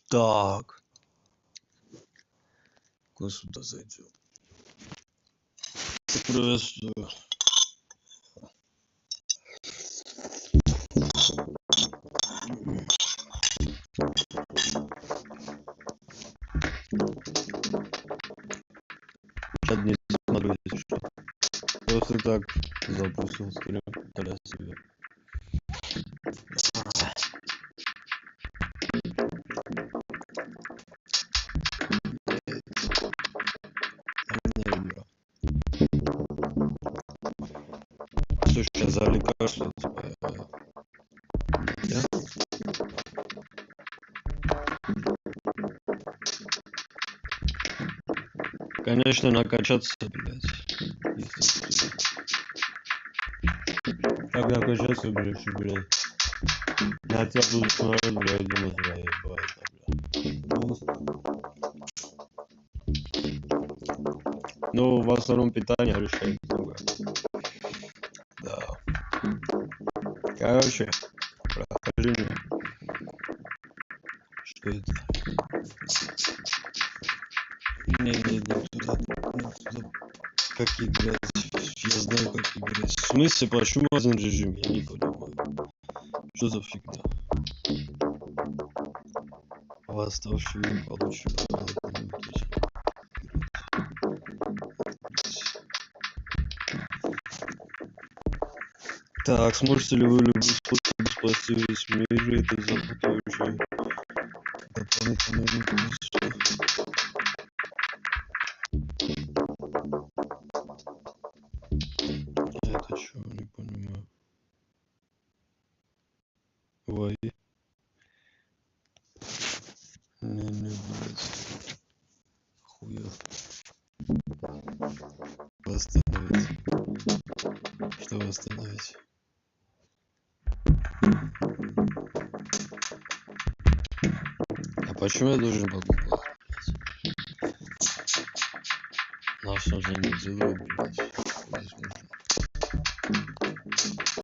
Так. Куда зайдем? Приветствую. Чат не смотрю, если что. Просто так запустил стрим для себя. Слушай, за лекарство да? Конечно, накачаться, блядь. Как накачаться, блядь. На тебя буду смотреть, блядь, думать, заебать, блядь. Ну, в основном питание решает много. Да. Короче, расскажи мне, что это? Не туда. Как играть? Я знаю, как играть. В смысле, почему один режим? Я не понимаю. Что за фигня? Восставший не получил. Так, сможете ли вы любым способом спасти весь мир? Это запутывающее дополнительное неудобство. Это что, не понимаю. Ой. Не, блядь. Хуя. Восстановить. Что восстановить? А почему я должен покупать? На все же не делаю, блядь.